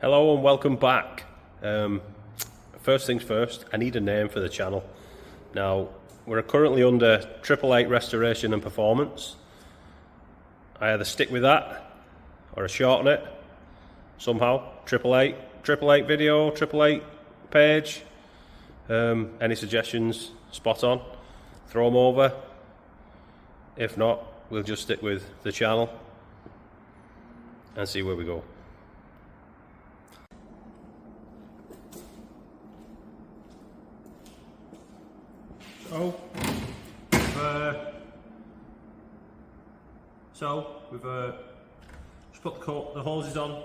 Hello and welcome back. First things first, I need a name for the channel. Now, we're currently under 888 Restoration and Performance. I either stick with that or I shorten it somehow. 888 video, 888 page. Any suggestions, spot on. Throw them over. If not, we'll just stick with the channel and see where we go. We've just put the hoses on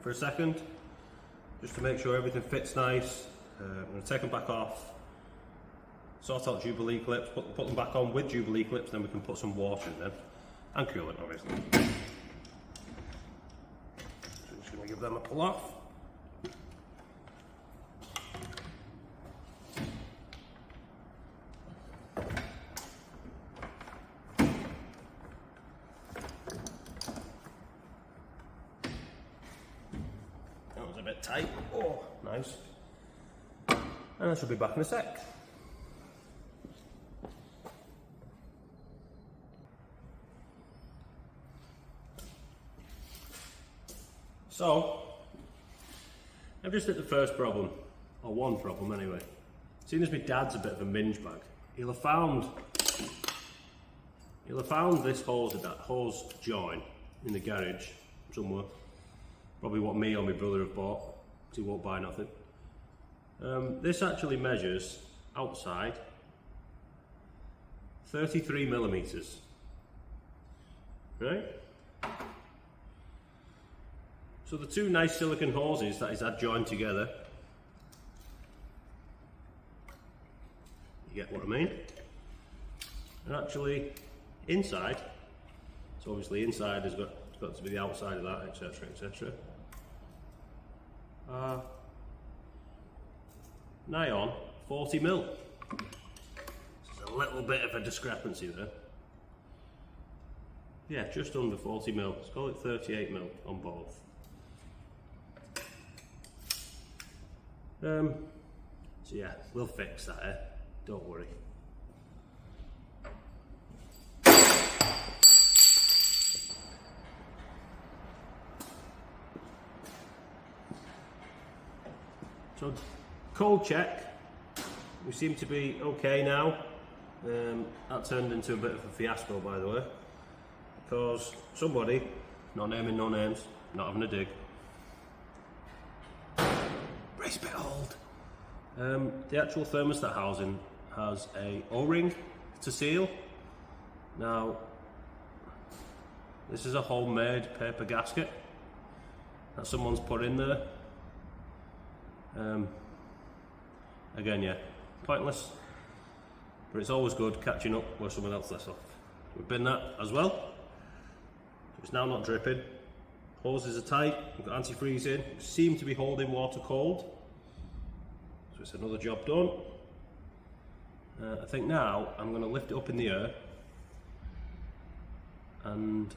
for a second, just to make sure everything fits nice. I'm going to take them back off, sort out Jubilee clips, put them back on with Jubilee clips, then we can put some water in them, and coolant obviously. So I'm just going to give them a pull off. A bit tight. Oh, nice. And I shall be back in a sec. So, I've just hit the first problem, or one problem anyway. Seeing as my dad's a bit of a minge bag, he'll have found this hose join in the garage somewhere. Probably what me or my brother have bought, because he won't buy nothing. This actually measures outside 33 millimeters, right? So the two nice silicone hoses that is had joined together, you get what I mean? And actually inside, so obviously inside has got to be the outside of that, etc, etc. Nigh on 40 mil. There's a little bit of a discrepancy there. Yeah, just under 40 mil. Let's call it 38 mil on both. So yeah, we'll fix that, eh? Don't worry. So, cold check, we seem to be okay now. That turned into a bit of a fiasco, by the way, because somebody, not naming no names, not having a dig, brace bit hold. The actual thermostat housing has a O-ring to seal. Now, this is a homemade paper gasket that someone's put in there. Again, yeah, pointless, but it's always good catching up where someone else left off. We've been that as well. It's now not dripping. Hoses are tight. We've got antifreeze in. We seem to be holding water cold, so it's another job done. I think now I'm going to lift it up in the air, and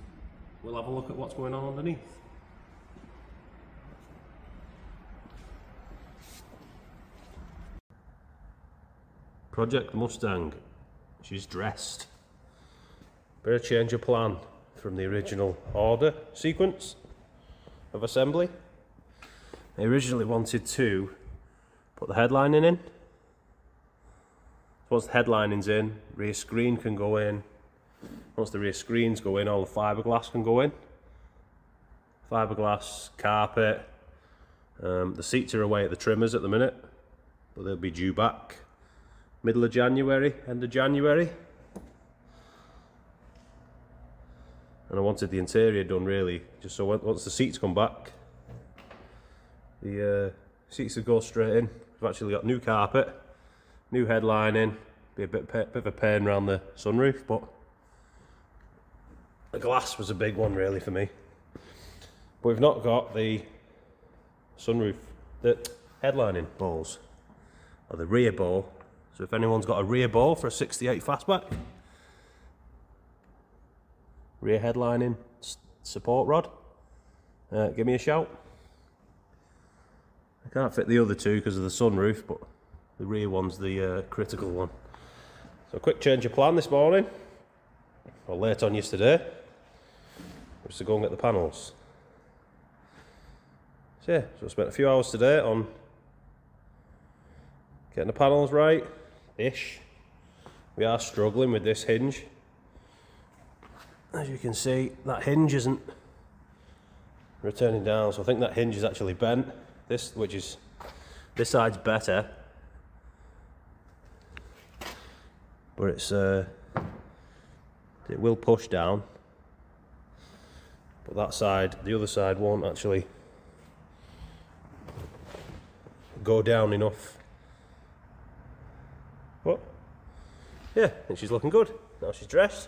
we'll have a look at what's going on underneath. Project Mustang, she's dressed. Bit of change of plan from the original order sequence of assembly. They originally wanted to put the headlining in. Once the headlining's in, rear screen can go in. Once the rear screens go in, all the fiberglass can go in. Fiberglass, carpet. The seats are away at the trimmers at the minute, but they'll be due back middle of January, end of January. And I wanted the interior done really, just so once the seats come back, the seats will go straight in. We've actually got new carpet, new headlining, be a bit of a pain around the sunroof, but the glass was a big one really for me. But we've not got the sunroof, the headlining balls, or the rear ball. So if anyone's got a rear ball for a 68 fastback, rear headlining support rod, give me a shout. I can't fit the other two because of the sunroof, but the rear one's the critical one. So a quick change of plan this morning, or late on yesterday, was to go and get the panels. So yeah, so I spent a few hours today on getting the panels right-ish. We are struggling with this hinge. As you can see, that hinge isn't returning down, so I think that hinge is actually bent. This side's better, but it will push down. But that side, the other side, won't actually go down enough. But yeah, I think she's looking good. Now she's dressed,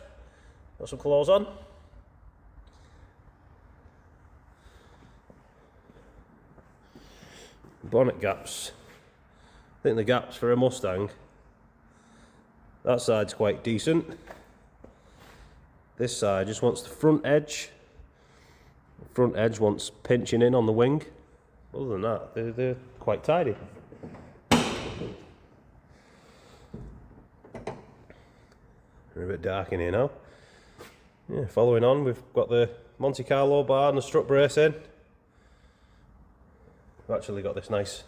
got some clothes on. Bonnet gaps. I think the gaps for a Mustang, that side's quite decent. This side just wants the front edge. The front edge wants pinching in on the wing. Other than that, they're quite tidy. They're a bit dark in here now. Yeah, following on, we've got the Monte Carlo bar and the strut brace in. We've actually got this nice,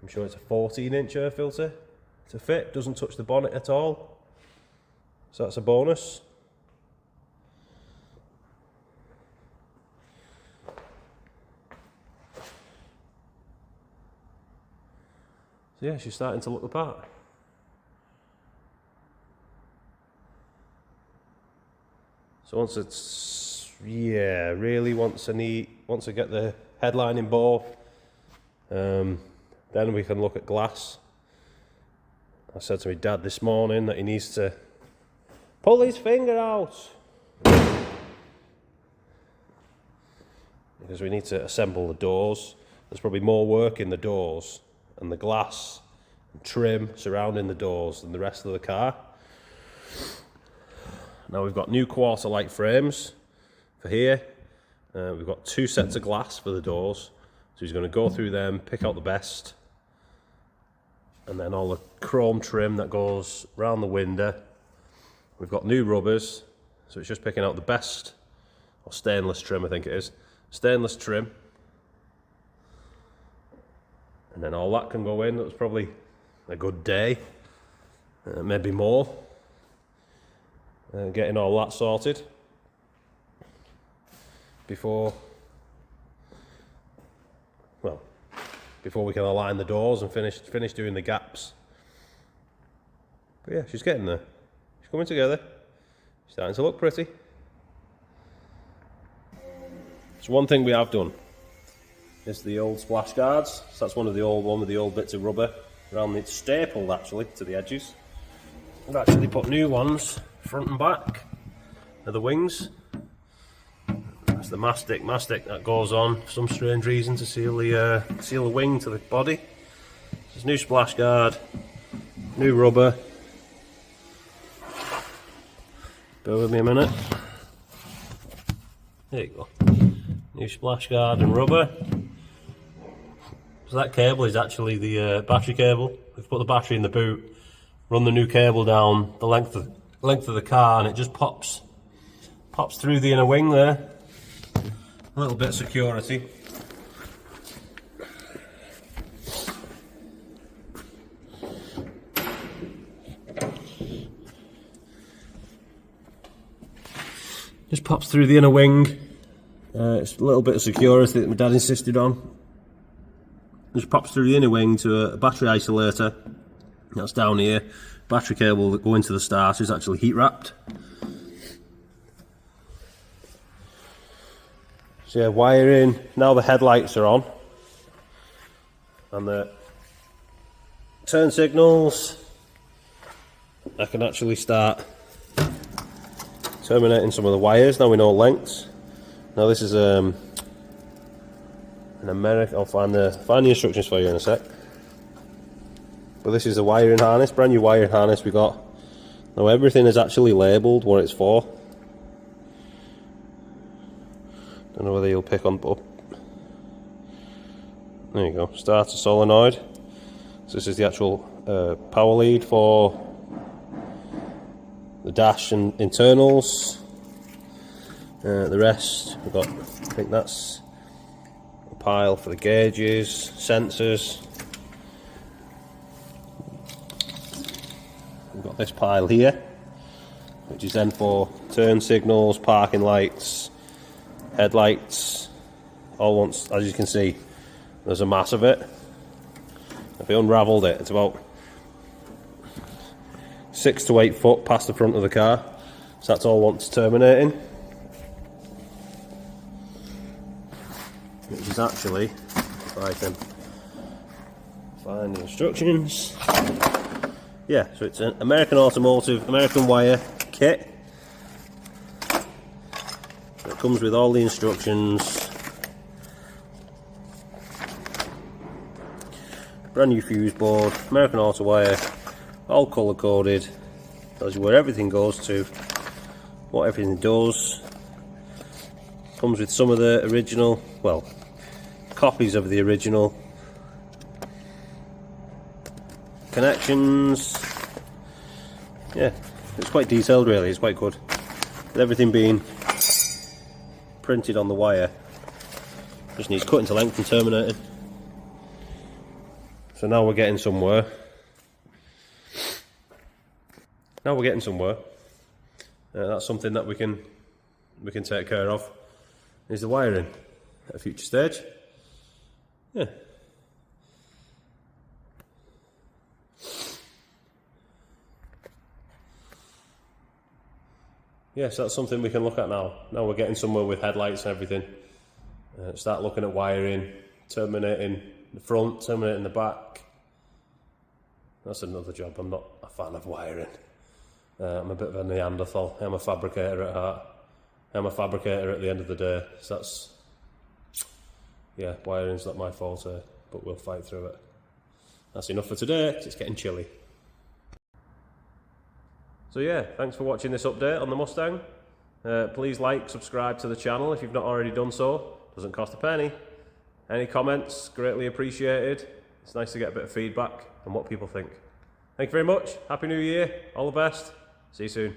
I'm sure it's a 14-inch air filter to fit, doesn't touch the bonnet at all, so that's a bonus. So yeah, she's starting to look the part. So once it's, yeah, really once I get the headline in bow, then we can look at glass. I said to my dad this morning that he needs to pull his finger out, because we need to assemble the doors. There's probably more work in the doors and the glass and trim surrounding the doors than the rest of the car. Now we've got new quarter light frames for here. We've got 2 sets of glass for the doors, so he's going to go through them, pick out the best, and then all the chrome trim that goes round the window. We've got new rubbers, so it's just picking out the best, or stainless trim I think it is, stainless trim, and then all that can go in. That was probably a good day, maybe more, getting all that sorted before we can align the doors and finish doing the gaps. But yeah, she's getting there. She's coming together. She's starting to look pretty. So one thing we have done is the old splash guards. So that's one with the old bits of rubber around the stapled actually to the edges. We've actually put new ones front and back of the wings. That's the mastic that goes on for some strange reason to seal the wing to the body. There's new splash guard, new rubber. Bear with me a minute. There you go. New splash guard and rubber. So that cable is actually the battery cable. We've put the battery in the boot, run the new cable down the length of the car, and it just pops through the inner wing there. A little bit of security. Just pops through the inner wing. It's a little bit of security that my dad insisted on. Just pops through the inner wing to a battery isolator. That's down here. Battery cable that go into the starter is actually heat wrapped. So yeah, wiring, now the headlights are on, and the turn signals, I can actually start terminating some of the wires. Now we know lengths. Now this is an American, I'll find the instructions for you in a sec. But this is a wiring harness, brand new wiring harness we got. Now everything is actually labelled what it's for. Don't know whether you'll pick on, but There you go, starter solenoid. So this is the actual power lead for the dash and internals. The rest, we've got, I think that's a pile for the gauges, sensors. We've got this pile here, which is then for turn signals, parking lights, headlights, all once, as you can see, there's a mass of it. If we unravelled it, it's about 6 to 8 foot past the front of the car, so that's all once terminating. Which is actually, if I can find the instructions, yeah, so it's an American Automotive, American wire kit. So it comes with all the instructions. Brand new fuse board, American Auto wire, all colour coded, tells you where everything goes to, what everything does. Comes with some of the original, well, copies of the original connections. Yeah, it's quite detailed really, it's quite good. With everything being printed on the wire, just needs cutting to length and terminating. So now we're getting somewhere. That's something that we can take care of, is the wiring at a future stage. Yeah. Yes, that's something we can look at now. Now we're getting somewhere with headlights and everything. Start looking at wiring, terminating the front, terminating the back. That's another job. I'm not a fan of wiring. I'm a bit of a Neanderthal. I'm a fabricator at heart. I'm a fabricator at the end of the day. So that's, yeah, wiring's not my forte, but we'll fight through it. That's enough for today, 'cause it's getting chilly. So yeah, thanks for watching this update on the Mustang. Please like, subscribe to the channel if you've not already done so. Doesn't cost a penny. Any comments, greatly appreciated. It's nice to get a bit of feedback on what people think. Thank you very much. Happy New Year. All the best. See you soon.